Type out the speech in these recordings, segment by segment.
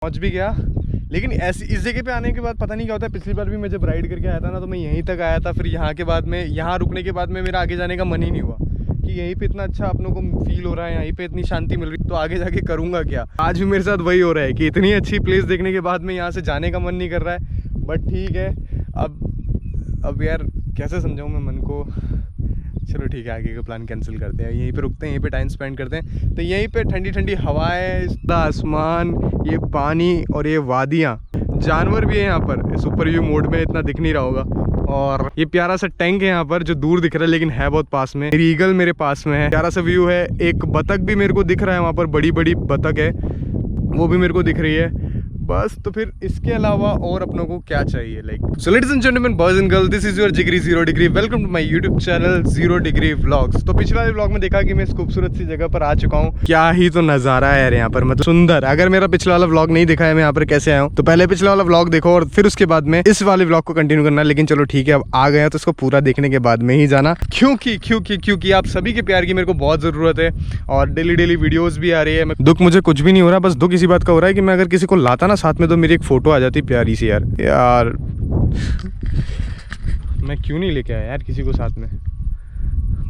पहुंच भी गया। लेकिन ऐसी इस जगह पे आने के बाद पता नहीं क्या होता है, पिछली बार भी मैं जब राइड करके आया था ना तो मैं यहीं तक आया था, फिर यहाँ के बाद में यहाँ रुकने के बाद में मेरा आगे जाने का मन ही नहीं हुआ कि यहीं पे इतना अच्छा अपनों को फील हो रहा है, यहीं पे इतनी शांति मिल रही, तो आगे जाके करूँगा क्या। आज भी मेरे साथ वही हो रहा है कि इतनी अच्छी प्लेस देखने के बाद में यहाँ से जाने का मन नहीं कर रहा है। बट ठीक है, अब यार कैसे समझाऊँ मैं मन को। चलो ठीक है, आगे का प्लान कैंसिल करते हैं, यहीं पे रुकते हैं, यहीं पे टाइम स्पेंड करते हैं। तो यहीं पे ठंडी ठंडी हवाएं, आसमान, ये पानी और ये वादियाँ, जानवर भी है यहाँ पर। सुपर व्यू मोड में इतना दिख नहीं रहा होगा। और ये प्यारा सा टैंक है यहाँ पर जो दूर दिख रहा है लेकिन है बहुत पास में। मेरी ईगल मेरे पास में है, प्यारा सा व्यू है। एक बतख भी मेरे को दिख रहा है वहाँ पर, बड़ी बड़ी बतख है, वो भी मेरे को दिख रही है। बस तो फिर इसके अलावा और अपनों को क्या चाहिए। Like so ladies and gentleman, boys and girl, this is your जिगरी 0 degree. Welcome to my YouTube channel 0 degree vlogs. तो पिछले वाले व्लॉग में देखा कि मैं इस खूबसूरत सी जगह पर आ चुका हूँ। क्या ही तो नज़ारा है यार यहाँ पर, मतलब सुंदर। अगर मेरा पिछला वाला व्लॉग नहीं देखा है मैं यहाँ पर कैसे आया हूँ, तो पहले पिछला वाला व्लॉग देखो और फिर उसके बाद में इस वाले व्लॉग को कंटिन्यू करना। लेकिन चलो ठीक है, अब आ गए तो इसको पूरा देखने के बाद में ही जाना, क्योंकि आप सभी के प्यार की मेरे को बहुत ज़रूरत है और डेली डेली वीडियोज़ भी आ रही है। दुख मुझे कुछ भी नहीं हो रहा, बस दुख इसी बात का हो रहा है कि मैं अगर किसी को लाता ना साथ में तो मेरी एक फोटो आ जाती प्यारी सी। यार मैं क्यों नहीं लेके आया यार किसी को साथ में।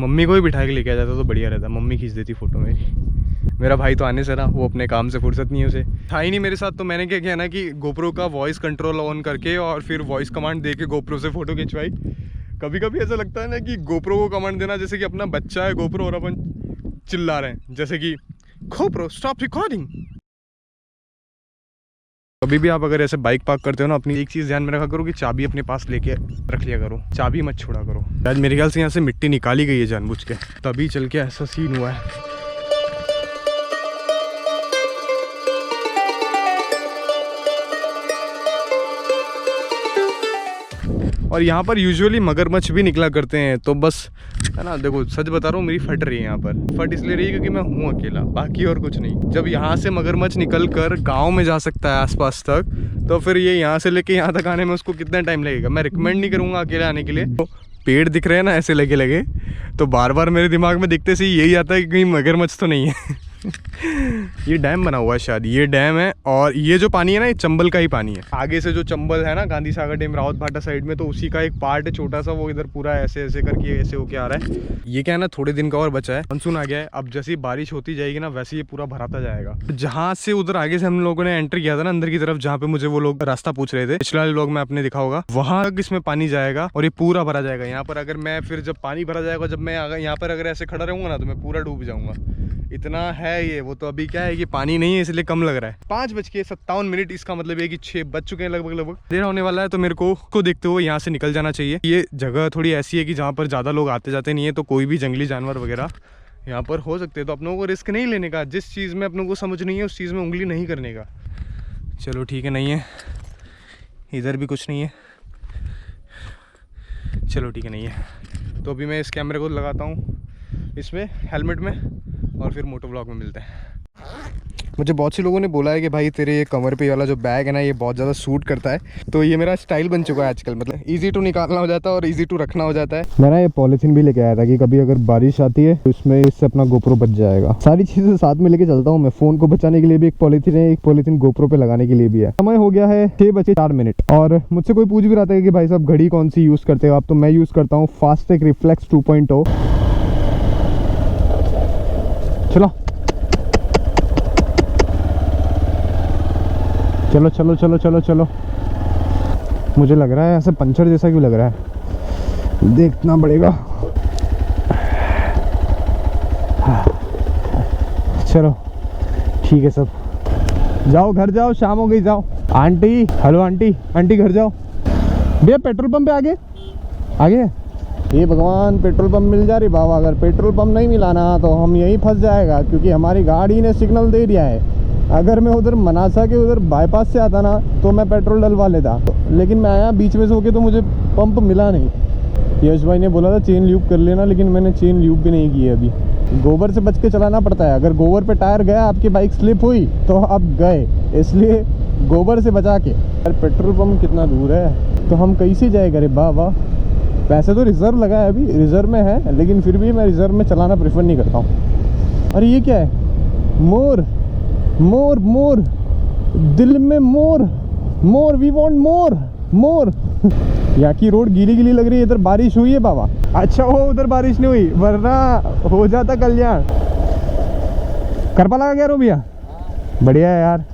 मम्मी को ही बिठा के लेके आ जाता तो बढ़िया रहता, मम्मी खींच देती फोटो मेरी। मेरा भाई तो आने से ना, वो अपने काम से फुर्सत नहीं है, उसे था ही नहीं मेरे साथ। तो मैंने क्या किया ना कि गोप्रो का वॉइस कंट्रोल ऑन करके और फिर वॉइस कमांड दे के गोप्रो से फ़ोटो खिंचवाई। कभी कभी ऐसा लगता है ना कि गोप्रो को कमांड देना जैसे कि अपना बच्चा है गोप्रो और अपन चिल्ला रहे हैं, जैसे कि गोप्रो स्टॉप रिकॉर्डिंग। कभी भी आप अगर ऐसे बाइक पार्क करते हो ना, अपनी एक चीज़ ध्यान में रखा करो कि चाबी अपने पास लेके रख लिया करो, चाबी मत छोड़ा करो। आज मेरे ख्याल से यहाँ से मिट्टी निकाली गई है जानबूझ के, तभी चल के ऐसा सीन हुआ है। और यहाँ पर यूजुअली मगरमच्छ भी निकला करते हैं, तो बस है ना। देखो सच बता रहा हूँ, मेरी फट रही है यहाँ पर। फट इसलिए रही है क्योंकि मैं हूँ अकेला, बाकी और कुछ नहीं। जब यहाँ से मगरमच्छ निकल कर गाँव में जा सकता है आसपास तक, तो फिर ये यहाँ से लेके यहाँ तक आने में उसको कितना टाइम लगेगा। मैं रिकमेंड नहीं करूँगा अकेले आने के लिए। तो पेड़ दिख रहे हैं ना ऐसे लगे लगे, तो बार बार मेरे दिमाग में दिखते से यही आता है कि कहीं मगरमच्छ तो नहीं है। ये डैम बना हुआ है शायद, ये डैम है। और ये जो पानी है ना, ये चंबल का ही पानी है। आगे से जो चंबल है ना, गांधी सागर डैम, रावत भाटा साइड में, तो उसी का एक पार्ट है छोटा सा, वो इधर पूरा ऐसे ऐसे करके ऐसे होके आ रहा है। ये क्या है ना, थोड़े दिन का और बचा है, मानसून आ गया है। अब जैसी बारिश होती जाएगी ना, वैसे ये पूरा भराता जाएगा। जहाँ से उधर आगे से हम लोगों ने एंटर किया था ना अंदर की तरफ, जहाँ पे मुझे वो लोग रास्ता पूछ रहे थे, पिछले लोग में आपने देखा होगा, वहां तक इसमें पानी जाएगा और ये पूरा भरा जाएगा। यहाँ पर अगर मैं फिर जब पानी भरा जाएगा, जब मैं यहाँ पर अगर ऐसे खड़ा रहूंगा ना, तो मैं पूरा डूब जाऊंगा, इतना है ये। वो तो अभी क्या है कि पानी नहीं है इसलिए कम लग रहा है। 5:57, इसका मतलब है कि 6 बज चुके हैं लगभग। अंधेरा होने वाला है, तो मेरे को देखते हुए यहाँ से निकल जाना चाहिए। ये जगह थोड़ी ऐसी है कि जहाँ पर ज़्यादा लोग आते जाते नहीं है, तो कोई भी जंगली जानवर वगैरह यहाँ पर हो सकते हैं। तो अपनों को रिस्क नहीं लेने का, जिस चीज़ में अपनों को समझ नहीं है उस चीज़ में उंगली नहीं करने का। चलो ठीक है, नहीं है इधर भी कुछ नहीं है, चलो ठीक है नहीं है। तो अभी मैं इस कैमरे को लगाता हूँ इसमें हेलमेट में और फिर मोटो व्लॉग में मिलते हैं। मुझे बहुत से लोगों ने बोला है कि भाई तेरे ये कमर पे वाला जो बैग है ना, ये बहुत ज़्यादा सूट करता है। तो ये मेरा स्टाइल बन चुका है आजकल, मतलब इजी टू निकालना हो जाता है और इजी टू रखना हो जाता है। मैं ना ये पॉलिथीन भी लेके आया था कि कभी अगर बारिश आती है तो इसमें इससे अपना गोप्रो बच जाएगा। सारी चीज़ें साथ में लेके चलता हूँ मैं। फ़ोन को बचाने के लिए भी एक पॉलिथीन है, एक पॉलिथीन गोप्रो पे लगाने के लिए भी है। समय हो गया है 6:04 और मुझसे कोई पूछ भी रहा था कि भाई साहब घड़ी कौन सी यूज़ करते हो आप, तो मैं यूज़ करता हूँ फास्टेक रिफ्लेक्स 2.0। चलो चलो चलो चलो चलो चलो। मुझे लग रहा है ऐसे पंचर जैसा क्यों लग रहा है, देखना पड़ेगा। चलो ठीक है, सब जाओ घर जाओ, शाम हो गई, जाओ। आंटी, हेलो आंटी, आंटी घर जाओ। भैया पेट्रोल पंप पे आगे आगे। ये भगवान पेट्रोल पंप मिल जा रही बाबा। अगर पेट्रोल पंप नहीं मिलाना तो हम यहीं फंस जाएगा, क्योंकि हमारी गाड़ी ने सिग्नल दे दिया है। अगर मैं उधर मनासा के उधर बाईपास से आता ना तो मैं पेट्रोल डलवा लेता, लेकिन मैं आया बीच में से होके तो मुझे पंप मिला नहीं। यश भाई ने बोला था चेन ल्यूब कर लेना, लेकिन मैंने चेन ल्यूब भी नहीं की है अभी। गोबर से बच के चलाना पड़ता है, अगर गोबर पे टायर गया, आपकी बाइक स्लिप हुई तो आप गए, इसलिए गोबर से बचा के। यार पेट्रोल पंप कितना दूर है, तो हम कैसे जाए करे बाबा। वैसे तो रिजर्व लगा है, अभी रिजर्व में है, लेकिन फिर भी मैं रिजर्व में चलाना प्रेफर नहीं करता हूँ। अरे ये क्या है, मोर मोर मोर दिल में मोर, मोर, वी वांट मोर, मोर। यहाँ की रोड गीली गीली लग रही है। इधर बारिश हुई है बाबा? अच्छा हो उधर बारिश नहीं हुई, वरना हो जाता कल्याण। करपा लगा क्या रो भैया? बढ़िया है यार,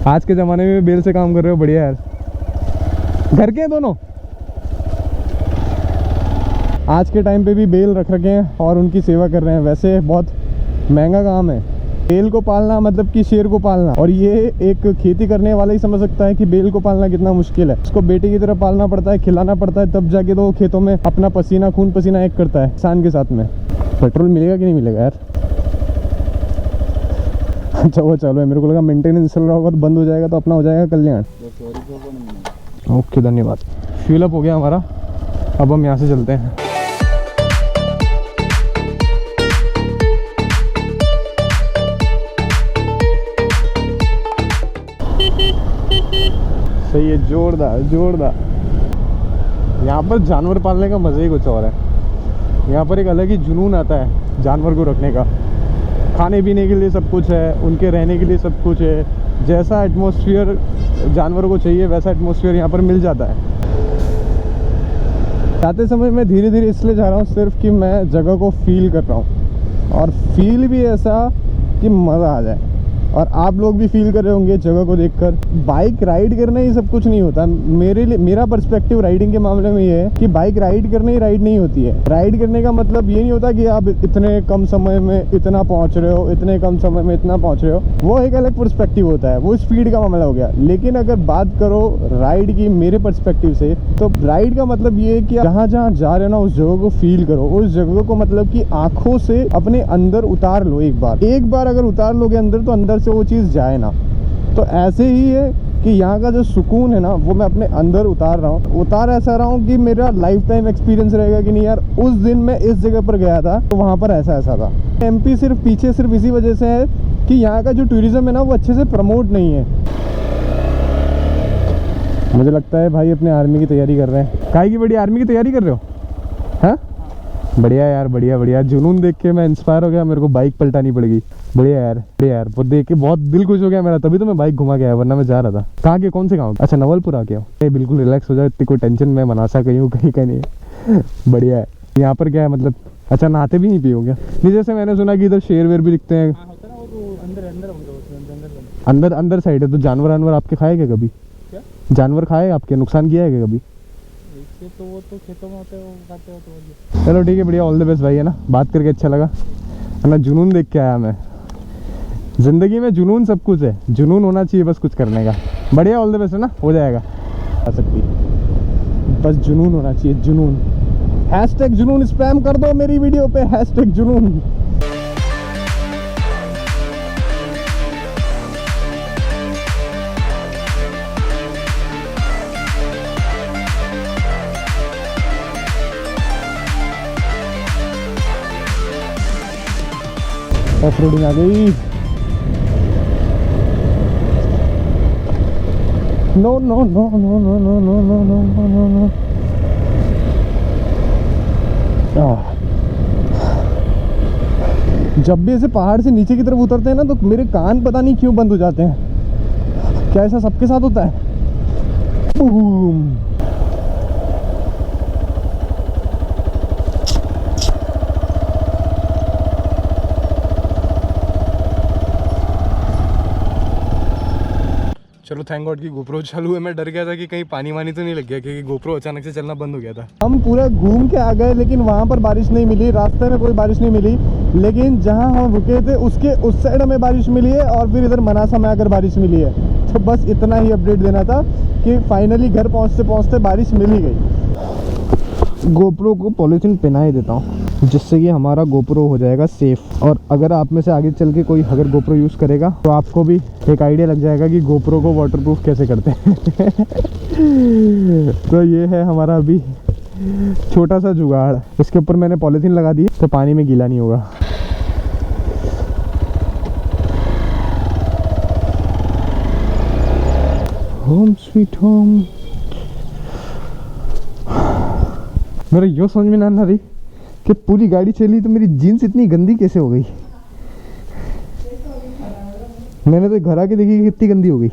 आज के ज़माने में बेल से काम कर रहे हो, बढ़िया यार। घर के हैं दोनों? आज के टाइम पे भी बेल रख रखे हैं और उनकी सेवा कर रहे हैं। वैसे बहुत महंगा काम है बेल को पालना, मतलब कि शेर को पालना। और ये एक खेती करने वाला ही समझ सकता है कि बेल को पालना कितना मुश्किल है। उसको बेटे की तरह पालना पड़ता है, खिलाना पड़ता है, तब जाके तो खेतों में अपना पसीना, खून पसीना एक करता है किसान के साथ में। पेट्रोल मिलेगा कि नहीं मिलेगा यार? अच्छा वो चालू है, मेरे को लगा मेंटेनेंस चल रहा होगा तो बंद हो जाएगा तो अपना हो जाएगा कल्याण। ओके धन्यवाद। फ्यूल अप हो गया हमारा, अब हम यहाँ से चलते हैं। सही है, जोरदार जोरदार। यहाँ पर जानवर पालने का मज़ा ही कुछ और है। यहाँ पर एक अलग ही जुनून आता है जानवर को रखने का। खाने पीने के लिए सब कुछ है, उनके रहने के लिए सब कुछ है। जैसा एटमॉस्फेयर जानवरों को चाहिए वैसा एटमॉस्फेयर यहाँ पर मिल जाता है। जाते समय मैं धीरे धीरे इसलिए जा रहा हूँ सिर्फ कि मैं जगह को फील कर रहा हूँ, और फील भी ऐसा कि मज़ा आ जाए। और आप लोग भी फील कर रहे होंगे जगह को देखकर। बाइक राइड करना ही सब कुछ नहीं होता। मेरे लिए, मेरा पर्सपेक्टिव राइडिंग के मामले में ये है कि बाइक राइड करने ही राइड नहीं होती है। राइड करने का मतलब ये नहीं होता कि आप इतने कम समय में इतना पहुंच रहे हो, इतने कम समय में इतना पहुंच रहे हो। वो एक अलग पर्सपेक्टिव होता है, वो स्पीड का मामला हो गया। लेकिन अगर बात करो राइड की मेरे पर्सपेक्टिव से, तो राइड का मतलब ये है कि जहाँ जहाँ जा रहे हो ना उस जगह को फील करो। उस जगह को मतलब कि आंखों से अपने अंदर उतार लो। एक बार अगर उतार लोगे अंदर, तो अंदर से वो चीज़ जाए ना। तो ऐसे ही है कि यहाँ का जो सुकून है ना, वो मैं अपने अंदर उतार रहा हूँ। उतार ऐसा रहा हूँ कि मेरा लाइफ टाइम एक्सपीरियंस रहेगा कि नहीं यार, उस दिन मैं इस जगह पर गया था तो वहाँ पर ऐसा ऐसा था। एमपी सिर्फ पीछे सिर्फ इसी वजह से है कि यहाँ का जो टूरिज्म है ना, वो अच्छे से प्रमोट नहीं है। मुझे लगता है भाई अपने आर्मी की तैयारी कर रहे हैं। काहे की बड़ी आर्मी की तैयारी कर रहे हो? हाँ बढ़िया यार, बढ़िया बढ़िया। जुनून देख के मैं इंस्पायर हो गया, मेरे को बाइक पलटानी पड़ेगी। बढ़िया यार, बढ़िया यार। वो देख के बहुत दिल खुश हो गया मेरा, तभी तो मैं बाइक घुमा के आया, वरना मैं जा रहा था। कहाँ के, कौन से गाँव? अच्छा नवलपुर आ गया हूँ। बिल्कुल रिलैक्स हो जाए, इतनी कोई टेंशन मैं मनासा कहीं हूँ कहीं का नहीं। बढ़िया है। यहाँ पर क्या है मतलब, अच्छा नहाते भी नहीं पियो क्या? नहीं जैसे मैंने सुना कि इधर शेर वेर भी दिखते हैं। अंदर अंदर साइड है तो जानवर वानवर आपके खाए क्या कभी? जानवर खाए आपके, नुकसान किया है क्या कभी? तो वो तो खेतों में होते हैं, वो खाते हो तो। चलो ठीक है, बढ़िया। ऑल द बेस्ट भाई, है ना। बात करके अच्छा लगा, है ना। जुनून देख के आया मैं। जिंदगी में जुनून सब कुछ है, जुनून होना चाहिए बस कुछ करने का। बढ़िया, ऑल द बेस्ट, है ना। हो जाएगा, आ सकती, बस जुनून होना चाहिए, जुनून। हैशटैग जुनून स्पैम कर दो मेरी वीडियो पे, हैशटैग जुनून। ऑफ रोडिंग आ गई। No no no no no no no no no no no. जब भी ऐसे पहाड़ से नीचे की तरफ उतरते हैं ना, तो मेरे कान पता नहीं क्यों बंद हो जाते हैं। क्या ऐसा सबके साथ होता है? चलो थैंक गॉड कि गोप्रो चालू है। मैं डर गया था कि कहीं पानी वानी तो नहीं लग गया, क्योंकि गोप्रो अचानक से चलना बंद हो गया था। हम पूरा घूम के आ गए, लेकिन वहाँ पर बारिश नहीं मिली, रास्ते में कोई बारिश नहीं मिली। लेकिन जहाँ हम रुके थे उसके उस साइड हमें बारिश मिली है, और फिर इधर मनासा में आकर बारिश मिली है। तो बस इतना ही अपडेट देना था कि फाइनली घर पहुँचते पहुँचते बारिश मिल ही गई। गोप्रो को पॉलीथीन पहना ही देता हूँ, जिससे कि हमारा गोप्रो हो जाएगा सेफ। और अगर आप में से आगे चल के कोई अगर गोप्रो यूज़ करेगा तो आपको भी एक आइडिया लग जाएगा कि गोप्रो को वाटरप्रूफ कैसे करते हैं। तो ये है हमारा अभी छोटा सा जुगाड़। इसके ऊपर मैंने पॉलीथीन लगा दी तो पानी में गीला नहीं होगा। Home sweet home. मेरा यो समझ में ना आ रही कि पूरी गाड़ी चली तो मेरी जीन्स इतनी गंदी कैसे हो गई। मैंने तो घर आके देखी कि कितनी गंदी हो गई।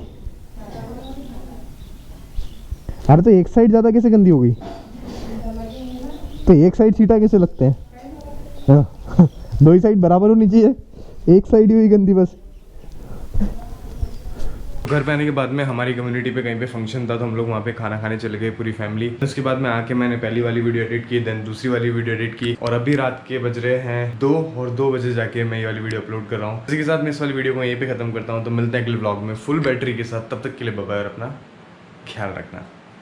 अरे तो एक साइड ज़्यादा कैसे गंदी हो गई? तो एक साइड छींटा कैसे लगते हैं? हाँ। दो ही साइड बराबर होनी चाहिए, एक साइड ही हुई गंदी बस। घर पे आने के बाद में हमारी कम्युनिटी पे कहीं पे फंक्शन था, तो हम लोग वहाँ पे खाना खाने चले गए पूरी फैमिली। उसके बाद में आके मैंने पहली वाली वीडियो एडिट की, देन दूसरी वाली वीडियो एडिट की, और अभी रात के बज रहे हैं 2 और 2 बजे जाके मैं ये वाली वीडियो अपलोड कर रहा हूँ। इसी के साथ मैं इस वाली वीडियो को यहीं पे खत्म करता हूँ। तो मिलते हैं अगले ब्लॉग में फुल बैटरी के साथ, तब तक के लिए बाय बाय और अपना ख्याल रखना।